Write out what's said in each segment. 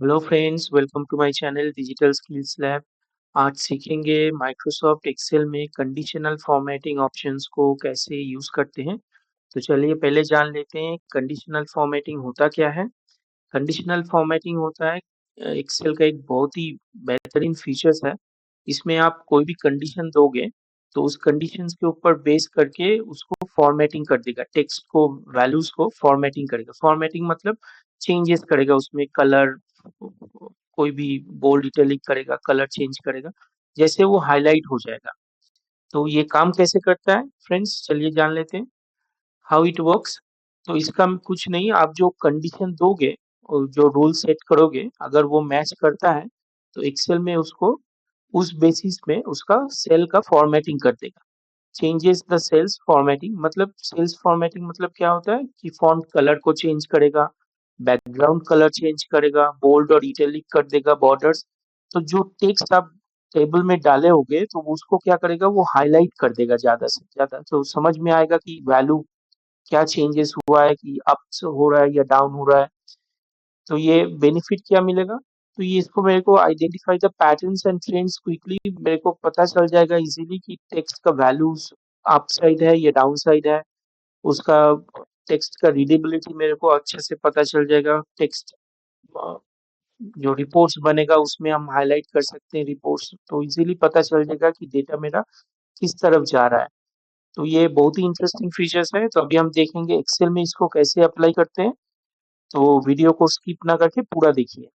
Hello friends, welcome to my channel digital skills lab. आज सीखेंगे Microsoft Excel में conditional formatting options को कैसे यूज करते हैं। तो चलिए पहले जान लेते हैं कंडीशनल फॉर्मेटिंग होता क्या है। कंडीशनल फॉर्मेटिंग होता है एक्सेल का एक बहुत ही बेहतरीन फीचर्स है। इसमें आप कोई भी कंडीशन दोगे तो उस कंडीशंस के ऊपर बेस करके उसको फॉर्मेटिंग कर देगा, टेक्स्ट को, वैल्यूज को फॉर्मेटिंग करेगा। फॉर्मेटिंग मतलब चेंजेस करेगा, उसमें कलर कोई भी बोल्ड इटैलिक करेगा, कलर चेंज करेगा, जैसे वो हाईलाइट हो जाएगा। तो ये काम कैसे करता है फ्रेंड्स, चलिए जान लेते हैं हाउ इट वर्क्स। तो इसका कुछ नहीं, आप जो कंडीशन दोगे और जो रूल सेट करोगे, अगर वो मैच करता है तो एक्सेल में उसको उस बेसिस में उसका सेल का फॉर्मेटिंग कर देगा। चेंजेस द सेल्स फॉर्मेटिंग मतलब, सेल्स फॉर्मेटिंग मतलब क्या होता है कि फॉन्ट कलर को चेंज करेगा, बैकग्राउंड कलर चेंज करेगा, बोल्ड और इटैलिक कर देगा बॉर्डर्स। तो जो टेक्स्ट आप टेबल में डाले होगे तो वो उसको क्या करेगा, वो हाईलाइट कर देगा ज्यादा से ज्यादा, तो समझ में आएगा कि वैल्यू क्या चेंजेस हुआ है, कि अप हो रहा है या डाउन हो रहा है। तो ये बेनिफिट क्या मिलेगा, तो ये इसको मेरे को identify the patterns and trends quickly, मेरे को पता चल जाएगा इजीली कि टेक्स्ट का वैल्यूज अप साइड है या डाउन साइड है। उसका टेक्स्ट का रीडेबिलिटी मेरे को अच्छे से पता चल जाएगा। टेक्स्ट जो रिपोर्ट्स बनेगा उसमें हम हाईलाइट कर सकते हैं रिपोर्ट्स, तो इजीली पता चल जाएगा कि डेटा मेरा किस तरफ जा रहा है। तो ये बहुत ही इंटरेस्टिंग फीचर्स है। तो अभी हम देखेंगे एक्सेल में इसको कैसे अप्लाई करते हैं। तो वीडियो को स्किप ना करके पूरा देखिए।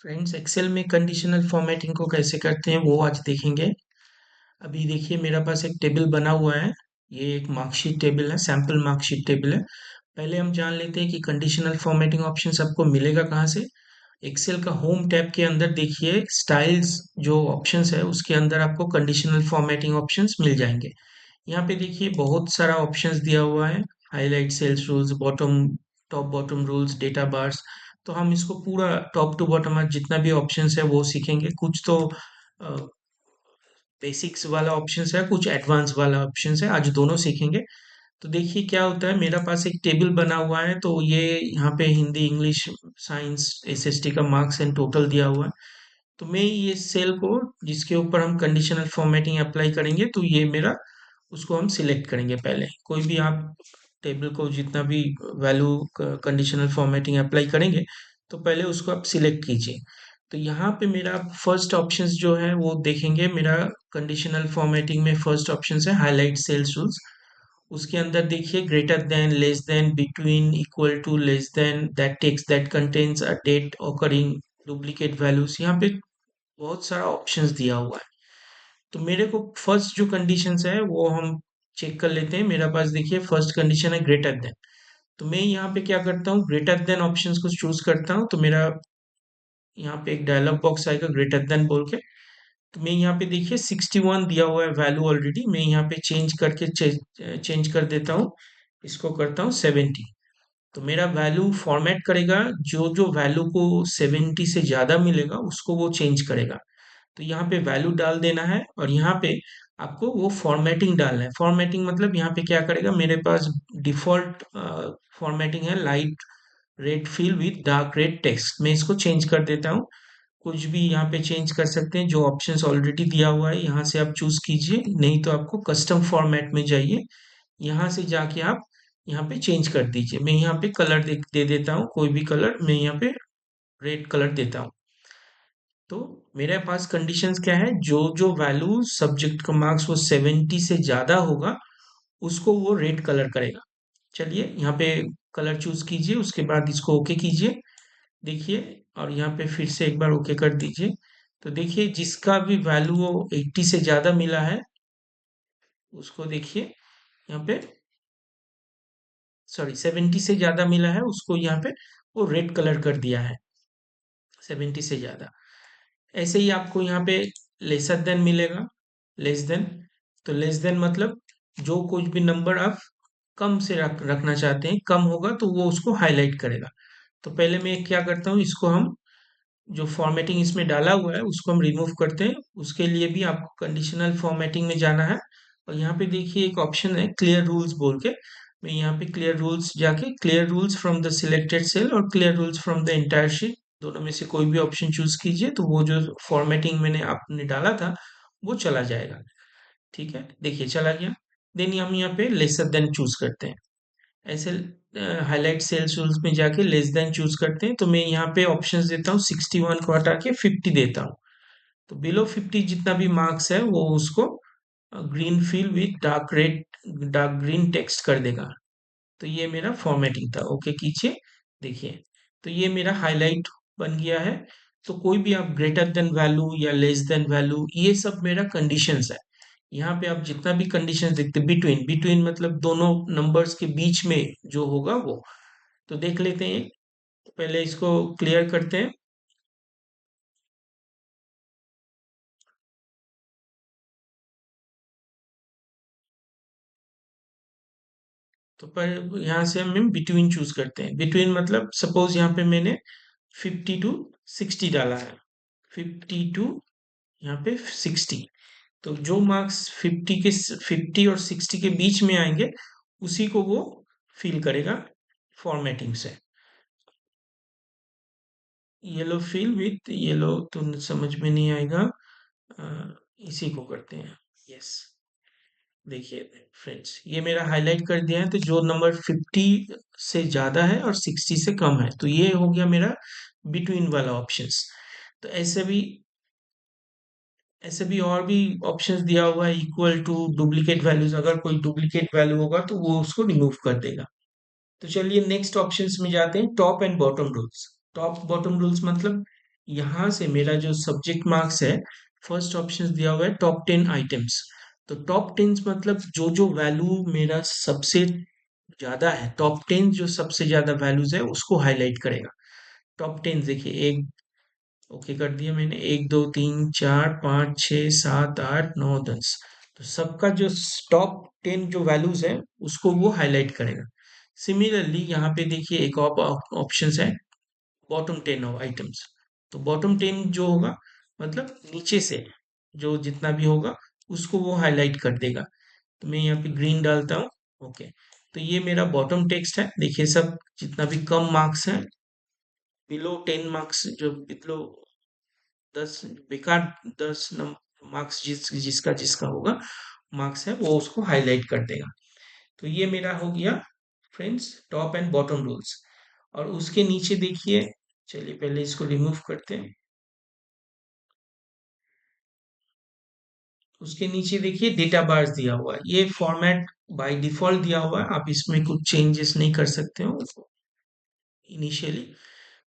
फ्रेंड्स, एक्सेल में कंडीशनल फॉर्मेटिंग को कैसे करते हैं वो आज देखेंगे। अभी देखिए मेरे पास एक टेबल बना हुआ है। ये एक मार्कशीट टेबल है, सैम्पल मार्कशीट टेबल है। पहले हम जान लेते हैं कि कंडीशनल फॉर्मेटिंग ऑप्शन आपको मिलेगा कहाँ से। एक्सेल का होम टैब के अंदर देखिए स्टाइल्स जो ऑप्शंस है उसके अंदर आपको कंडीशनल फॉर्मेटिंग ऑप्शंस मिल जाएंगे। यहाँ पे देखिए बहुत सारा ऑप्शंस दिया हुआ है। Highlight, cells rules, bottom, top bottom rules, data bars. तो हम इसको पूरा टॉप टू बॉटम आज जितना भी ऑप्शंस है वो सीखेंगे। कुछ तो बेसिक्स वाला ऑप्शंस है, कुछ एडवांस वाला ऑप्शंस है, आज दोनों सीखेंगे। तो देखिए क्या होता है, मेरा पास एक टेबल बना हुआ है। तो ये यहाँ पे हिंदी, इंग्लिश, साइंस, एसएसटी का मार्क्स एंड टोटल दिया हुआ है। तो मैं ये सेल को जिसके ऊपर हम कंडीशनल फॉर्मेटिंग अप्लाई करेंगे तो ये मेरा, उसको हम सिलेक्ट करेंगे। पहले कोई भी आप टेबल को जितना भी वैल्यू कंडीशनल फॉर्मेटिंग अप्लाई करेंगे तो पहले उसको आप सिलेक्ट कीजिए। तो यहाँ पे मेरा फर्स्ट ऑप्शंस जो है वो देखेंगे। मेरा कंडीशनल फॉर्मेटिंग में फर्स्ट ऑप्शन है हाईलाइट सेल्स रूल्स। उसके अंदर देखिए greater than, less than, between, equal to, less than, that text that contains a date occurring, duplicate values. यहाँ पे बहुत सारा ऑप्शंस दिया हुआ है। तो मेरे को फर्स्ट जो कंडीशंस है वो हम चेक कर लेते हैं। मेरा पास देखिए फर्स्ट कंडीशन है ग्रेटर देन। तो मैं यहाँ पे क्या करता हूँ, ग्रेटर देन ऑप्शंस को चूज करता हूँ। तो मेरा यहाँ पे एक डायलॉग बॉक्स आएगा ग्रेटर देन बोल के। तो मैं यहाँ पे देखिए 61 दिया हुआ है वैल्यू ऑलरेडी। मैं यहाँ पे चेंज करके चेंज कर देता हूँ, इसको करता हूँ 70। तो मेरा वैल्यू फॉर्मेट करेगा, जो जो वैल्यू को 70 से ज्यादा मिलेगा उसको वो चेंज करेगा। तो यहाँ पे वैल्यू डाल देना है और यहाँ पे आपको वो फॉर्मेटिंग डालना है। फॉर्मेटिंग मतलब यहाँ पे क्या करेगा, मेरे पास डिफॉल्ट फॉर्मेटिंग है light red fill with dark red text. मैं इसको चेंज कर देता हूँ। कुछ भी यहाँ पे चेंज कर सकते हैं, जो ऑप्शंस ऑलरेडी दिया हुआ है यहाँ से आप चूज कीजिए, नहीं तो आपको कस्टम फॉर्मेट में जाइए, यहाँ से जाके आप यहाँ पे चेंज कर दीजिए। मैं यहाँ पे कलर दे देता हूँ, कोई भी कलर, मैं यहाँ पे रेड कलर देता हूँ। तो मेरे पास कंडीशंस क्या है, जो जो वैल्यू सब्जेक्ट का मार्क्स वो 70 से ज्यादा होगा उसको वो रेड कलर करेगा। चलिए यहाँ पे कलर चूज कीजिए, उसके बाद इसको ओके कीजिए। देखिए, और यहाँ पे फिर से एक बार ओके कर दीजिए। तो देखिए जिसका भी वैल्यू वो 80 से ज्यादा मिला है उसको देखिए यहाँ पे, सॉरी 70 से ज्यादा मिला है उसको यहाँ पे वो रेड कलर कर दिया है, 70 से ज्यादा। ऐसे ही आपको यहाँ पे लेसर देन मिलेगा, लेस देन। तो लेस देन मतलब जो कुछ भी नंबर आप कम से रखना चाहते हैं, कम होगा तो वो उसको हाईलाइट करेगा। तो पहले मैं क्या करता हूँ, इसको हम जो फॉर्मेटिंग इसमें डाला हुआ है उसको हम रिमूव करते हैं। उसके लिए भी आपको कंडीशनल फॉर्मेटिंग में जाना है और यहाँ पे देखिए एक ऑप्शन है क्लियर रूल्स बोल के। मैं यहाँ पे क्लियर रूल्स जाके clear rules from the selected cell और clear rules from the entire sheet, दोनों में से कोई भी ऑप्शन चूज कीजिए, तो वो जो फॉर्मेटिंग मैंने आपने डाला था वो चला जाएगा। ठीक है, देखिए चला गया। देन हम यहाँ पे लेसर देन चूज करते हैं। ऐसे हाईलाइट सेल्स रूल्स में जाके लेस देन चूज करते हैं, तो मैं यहाँ पे ऑप्शंस देता हूँ, 61 को हटा के 50 देता हूँ। तो बिलो 50 जितना भी मार्क्स है वो उसको green fill with dark red, dark green text कर देगा। तो ये मेरा फॉर्मेटिंग था, ओके कीजिए। देखिए, तो ये मेरा हाईलाइट बन गया है। तो कोई भी आप ग्रेटर देन वैल्यू या लेस देन वैल्यू, ये सब मेरा कंडीशंस है। यहाँ पे आप जितना भी कंडीशंस देखते, बिटवीन, बिटवीन मतलब दोनों नंबर्स के बीच में जो होगा वो, तो देख लेते हैं। पहले इसको क्लियर करते हैं। तो पर यहाँ से हम बिटवीन चूज करते हैं। बिटवीन मतलब सपोज यहाँ पे मैंने 50 टू 60 डाला है, 50 टू यहाँ पे 60। तो जो मार्क्स 50 और 60 के बीच में आएंगे उसी को वो फिल करेगा फॉर्मेटिंग से। येलो फिल विथ येलो तो समझ में नहीं आएगा, अ, इसी को करते हैं। यस, देखिए फ्रेंड्स, ये मेरा हाईलाइट कर दिया है, तो जो नंबर 50 से ज्यादा है और 60 से कम है, तो ये हो गया मेरा बिटवीन वाला ऑप्शंस। तो ऐसे भी और भी ऑप्शंस दिया हुआ है, इक्वल टू, डुप्लीकेट वैल्यूज, अगर कोई डुप्लीकेट वैल्यू होगा तो वो उसको रिमूव कर देगा। तो चलिए नेक्स्ट ऑप्शंस में जाते हैं, top and bottom rules. Top bottom rules मतलब यहाँ से मेरा जो सब्जेक्ट मार्क्स है, फर्स्ट ऑप्शन दिया हुआ है टॉप 10 आइटम्स। तो टॉप 10 मतलब जो जो वैल्यू मेरा सबसे ज्यादा है, टॉप 10 जो सबसे ज्यादा वैल्यूज है उसको हाईलाइट करेगा। टॉप 10 देखिए, एक, ओके कर दिया मैंने, 1 2 3 4 5 6 7 8 9 10। तो सबका जो टॉप 10 जो वैल्यूज है उसको वो हाईलाइट करेगा। सिमिलरली यहाँ पे देखिए एक और ऑप्शन है, बॉटम 10 आइटम्स। तो बॉटम 10 जो होगा मतलब नीचे से जो जितना भी होगा उसको वो हाईलाइट कर देगा। तो मैं यहाँ पे ग्रीन डालता हूँ, ओके। तो ये मेरा बॉटम टेक्स्ट है, देखिए सब जितना भी कम मार्क्स है, बिलो 10 मार्क्स, जो बिलो 10 बेकार, 10 मार्क्स जिसका जिसका होगा मार्क्स है वो उसको हाईलाइट कर देगा। तो ये मेरा हो गया friends top and bottom rules. और उसके नीचे देखिए, चलिए पहले इसको रिमूव करते हैं। उसके नीचे देखिए डेटा बार्स दिया हुआ है, ये फॉर्मेट बाय डिफॉल्ट दिया हुआ है, आप इसमें कुछ चेंजेस नहीं कर सकते हो इनिशियली।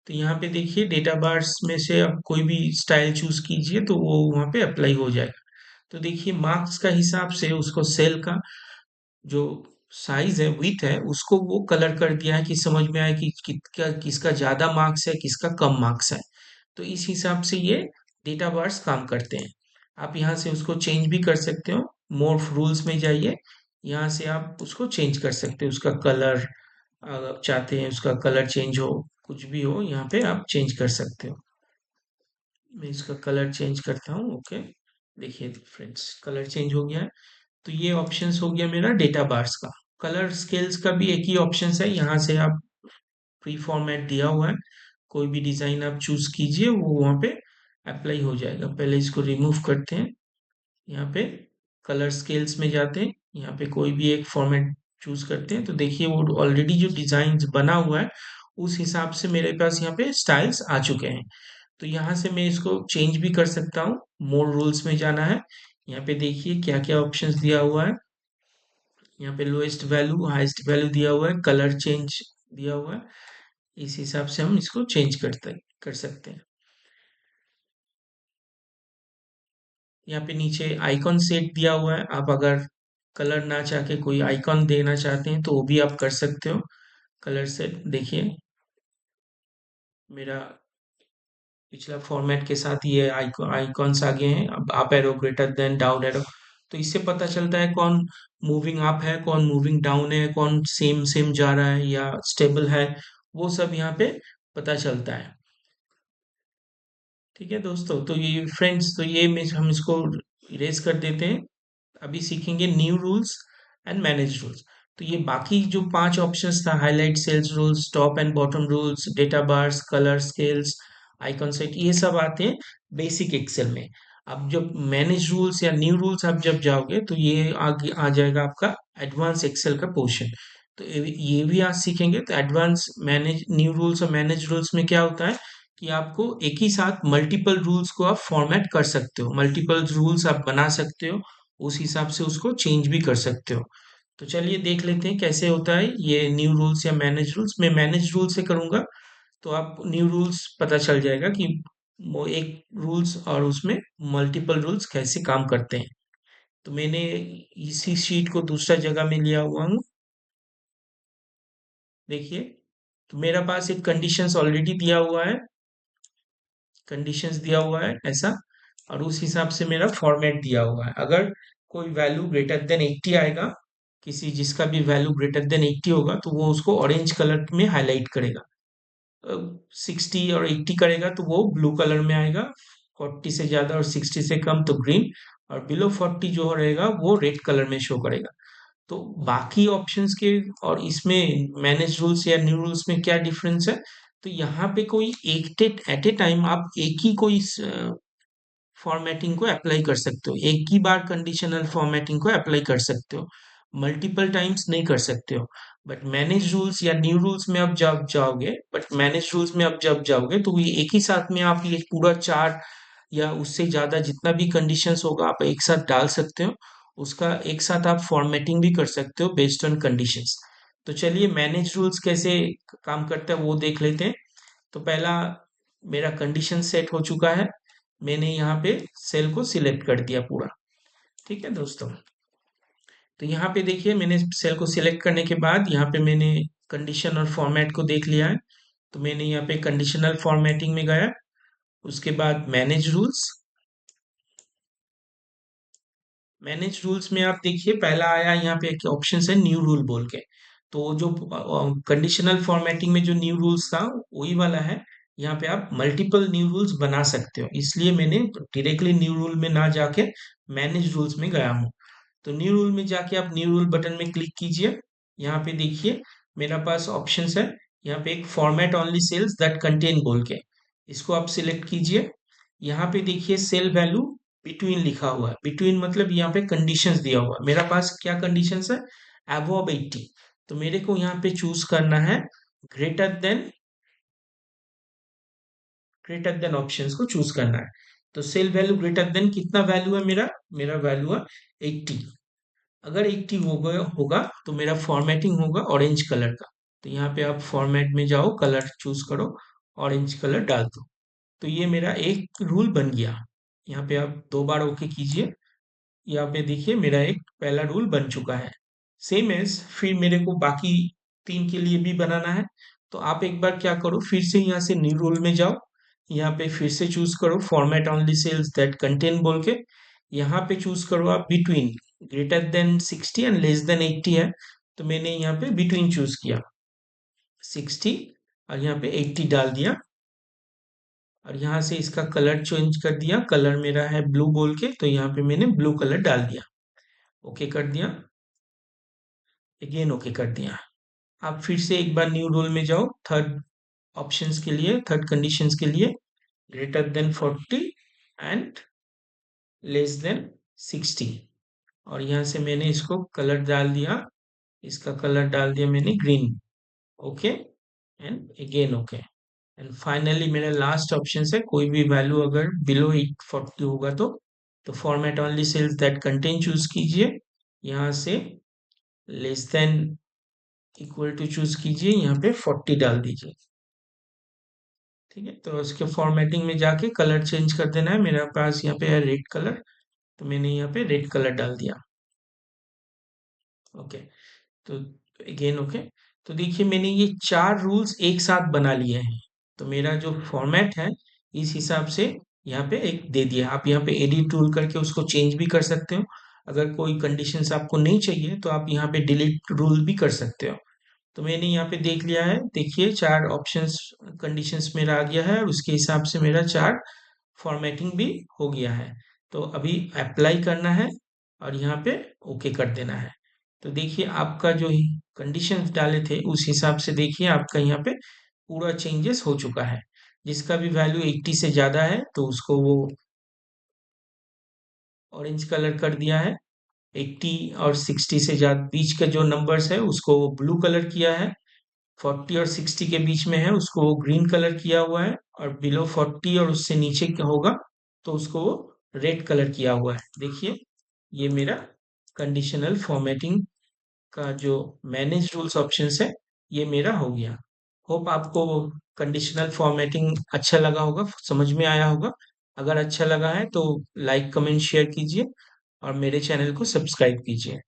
तो यहाँ पे देखिए डेटा बार्स में से आप कोई भी स्टाइल चूज कीजिए तो वो वहाँ पे अप्लाई हो जाएगा। तो देखिए मार्क्स का हिसाब से उसको सेल का जो साइज है, विथ है, उसको वो कलर कर दिया है कि समझ में आए कि किसका ज्यादा मार्क्स है, किसका कम मार्क्स है। तो इस हिसाब से ये डेटा बार्स काम करते हैं। आप यहाँ से उसको चेंज भी कर सकते हो, मोर रूल्स में जाइए, यहाँ से आप उसको चेंज कर सकते हो, उसका कलर, अगर आप चाहते हैं उसका कलर चेंज हो, कुछ भी हो, यहाँ पे आप चेंज कर सकते हो। मैं इसका कलर चेंज करता हूँ, ओके। देखिए फ्रेंड्स, कलर चेंज हो गया है। तो ये ऑप्शंस हो गया मेरा डेटा बार्स का। कलर स्केल्स का भी एक ही ऑप्शंस है, यहाँ से आप प्री फॉर्मेट दिया हुआ है, कोई भी डिजाइन आप चूज कीजिए, वो वहाँ पे अप्लाई हो जाएगा। पहले इसको रिमूव करते हैं, यहाँ पे कलर स्केल्स में जाते हैं, यहाँ पे कोई भी एक फॉर्मेट चूज करते हैं, तो देखिए वो ऑलरेडी जो डिजाइन बना हुआ है उस हिसाब से मेरे पास यहाँ पे स्टाइल्स आ चुके हैं। तो यहाँ से मैं इसको चेंज भी कर सकता हूँ, मोर रूल्स में जाना है। यहाँ पे देखिए क्या क्या ऑप्शंस दिया हुआ है, यहाँ पे लोएस्ट वैल्यू, हाईएस्ट वैल्यू दिया हुआ है, कलर चेंज दिया हुआ है। इस हिसाब से हम इसको चेंज कर सकते हैं। यहाँ पे नीचे आइकॉन सेट दिया हुआ है, आप अगर कलर ना चाह के कोई आइकॉन देना चाहते हैं तो वो भी आप कर सकते हो। कलर सेट देखिए, मेरा पिछला फॉर्मेट के साथ ये आइकॉन्स आ गए हैं। अब up arrow, greater than, down arrow, तो इससे पता चलता है कौन मूविंग अप है, कौन मूविंग डाउन है, कौन सेम सेम जा रहा है या स्टेबल है, वो सब यहाँ पे पता चलता है। ठीक है दोस्तों, तो ये फ्रेंड्स, तो ये में हम इसको इरेज कर देते हैं। अभी सीखेंगे new rules and manage rules. तो ये बाकी जो 5 ऑप्शंस था, highlight cells rules, top and bottom rules, data bars, colour scales, icon set, ये सब आते हैं बेसिक एक्सेल में। अब जब मैनेज रूल्स या न्यू रूल्स आप जब जाओगे तो ये आगे आ जाएगा आपका एडवांस एक्सेल का पोर्शन। तो ये भी आज सीखेंगे। तो एडवांस मैनेज न्यू रूल्स और मैनेज रूल्स में क्या होता है कि आपको एक ही साथ मल्टीपल रूल्स को आप फॉर्मेट कर सकते हो, मल्टीपल रूल्स आप बना सकते हो, उस हिसाब से उसको चेंज भी कर सकते हो। तो चलिए देख लेते हैं कैसे होता है ये न्यू रूल्स या मैनेज रूल्स। मैं मैनेज रूल से करूंगा तो आप न्यू रूल्स पता चल जाएगा कि वो एक रूल्स और उसमें मल्टीपल रूल्स कैसे काम करते हैं। तो मैंने इसी शीट को दूसरा जगह में लिया हुआ हूँ। देखिए, तो मेरा पास एक कंडीशंस ऑलरेडी दिया हुआ है, कंडीशंस दिया हुआ है ऐसा, और उस हिसाब से मेरा फॉर्मेट दिया हुआ है। अगर कोई वैल्यू ग्रेटर देन 80 आएगा, किसी जिसका भी वैल्यू ग्रेटर देन 80 होगा तो वो उसको ऑरेंज कलर में हाईलाइट करेगा। 60 और 80 करेगा तो वो ब्लू कलर में आएगा, 40 से ज्यादा और 60 से कम तो ग्रीन, और बिलो 40 जो रहेगा वो रेड कलर में शो करेगा। तो बाकी ऑप्शंस के और इसमें मैनेज रूल्स या न्यू रूल्स में क्या डिफरेंस है? तो यहाँ पे कोई एक एट ए टाइम आप एक ही कोई फॉर्मेटिंग को अप्लाई कर सकते हो, एक ही बार कंडीशनल फॉर्मेटिंग को अप्लाई कर सकते हो, मल्टीपल टाइम्स नहीं कर सकते हो। बट मैनेज रूल्स या न्यू रूल्स में अब जब जाओगे, बट मैनेज रूल्स में अब जब जाओगे तो ये एक ही साथ में आप ये पूरा चार्ट या उससे ज्यादा जितना भी कंडीशंस होगा आप एक साथ डाल सकते हो, उसका एक साथ आप फॉर्मेटिंग भी कर सकते हो बेस्ड ऑन कंडीशंस। तो चलिए मैनेज रूल्स कैसे काम करता है वो देख लेते हैं। तो पहला, मेरा कंडीशन सेट हो चुका है, मैंने यहाँ पे सेल को सिलेक्ट कर दिया पूरा। ठीक है दोस्तों, तो यहाँ पे देखिए मैंने सेल को सिलेक्ट करने के बाद यहाँ पे मैंने कंडीशन और फॉर्मेट को देख लिया है। तो मैंने यहाँ पे कंडीशनल फॉर्मेटिंग में गया, उसके बाद मैनेज रूल्स। मैनेज रूल्स में आप देखिए पहला आया यहाँ पे एक ऑप्शन है न्यू रूल बोल के। तो जो कंडीशनल फॉर्मेटिंग में जो न्यू रूल्स था वही वाला है। यहाँ पे आप मल्टीपल न्यू रूल्स बना सकते हो, इसलिए मैंने डायरेक्टली न्यू रूल में ना जाके मैनेज रूल्स में गया हूँ। तो न्यू रूल में जाके आप न्यू रूल बटन में क्लिक कीजिए। यहाँ पे देखिए मेरा पास ऑप्शंस है, यहाँ पे एक format only cells that contain बोल के, इसको आप सिलेक्ट कीजिए। यहाँ पे देखिए सेल वैल्यू बिटवीन लिखा हुआ है, बिटवीन मतलब यहाँ पे कंडीशंस दिया हुआ है। मेरा पास क्या कंडीशंस है? अबव 80। तो मेरे को यहाँ पे चूज करना है greater than, greater than options को चूज करना है। तो सेल वैल्यू ग्रेटर देन कितना वैल्यू है मेरा? मेरा वैल्यू है 80। अगर 80 होगा तो मेरा फॉर्मेटिंग होगा ऑरेंज कलर का। तो यहाँ पे आप फॉर्मेट में जाओ, कलर चूज करो, ऑरेंज कलर डाल दो। तो ये मेरा एक रूल बन गया। यहाँ पे आप दो बार ओके कीजिए। यहाँ पे देखिए मेरा एक पहला रूल बन चुका है। सेम एज फिर मेरे को बाकी 3 के लिए भी बनाना है। तो आप एक बार क्या करो, फिर से यहाँ से न्यू रूल में जाओ, यहाँ पे फिर से चूज करो format only cells that contain बोल के। यहाँ पे चूज करो आप between, greater than 60 and less than 80 है, तो मैंने यहाँ पे बिटवीन चूज किया 60 और यहाँ पे 80 डाल दिया। और यहाँ से इसका कलर चेंज कर दिया, कलर मेरा है ब्लू बोल के, तो यहाँ पे मैंने ब्लू कलर डाल दिया, ओके कर दिया, अगेन ओके कर दिया। आप फिर से एक बार न्यू रोल में जाओ, थर्ड ऑप्शंस के लिए, थर्ड कंडीशंस के लिए, greater than 40 and less then 60। और यहाँ से मैंने इसको कलर डाल दिया, इसका कलर डाल दिया मैंने green, okay and again okay. And finally मेरा लास्ट ऑप्शन है कोई भी वैल्यू अगर बिलो 840 होगा तो format only cells that contain choose कीजिए, यहाँ से less than equal to choose कीजिए, यहाँ पे 40 डाल दीजिए। ठीक है, तो उसके फॉर्मेटिंग में जाके कलर चेंज कर देना है। मेरे पास यहाँ पे है रेड कलर, तो मैंने यहाँ पे रेड कलर डाल दिया, ओके। तो अगेन ओके। तो देखिए मैंने ये 4 रूल्स एक साथ बना लिए हैं। तो मेरा जो फॉर्मेट है इस हिसाब से यहाँ पे एक दे दिया। आप यहाँ पे एडिट टूल करके उसको चेंज भी कर सकते हो। अगर कोई कंडीशंस आपको नहीं चाहिए तो आप यहाँ पे डिलीट रूल भी कर सकते हो। तो मैंने यहाँ पे देख लिया है, देखिए 4 ऑप्शंस कंडीशंस मेरा आ गया है और उसके हिसाब से मेरा 4 फॉर्मेटिंग भी हो गया है। तो अभी अप्लाई करना है और यहाँ पे ओके कर देना है। तो देखिए आपका जो कंडीशंस डाले थे उस हिसाब से देखिए आपका यहाँ पे पूरा चेंजेस हो चुका है। जिसका भी वैल्यू 80 से ज़्यादा है तो उसको वो ऑरेंज कलर कर दिया है। 80 और 60 से ज्यादा बीच का जो नंबर्स है उसको ब्लू कलर किया है। 40 और 60 के बीच में है उसको ग्रीन कलर किया हुआ है। और बिलो 40 और उससे नीचे का होगा तो उसको रेड कलर किया हुआ है। देखिए ये मेरा कंडीशनल फॉर्मेटिंग का जो मैनेज रूल्स ऑप्शंस है ये मेरा हो गया। होप आपको कंडीशनल फॉर्मेटिंग अच्छा लगा होगा, समझ में आया होगा। अगर अच्छा लगा है तो लाइक कमेंट शेयर कीजिए और मेरे चैनल को सब्सक्राइब कीजिए।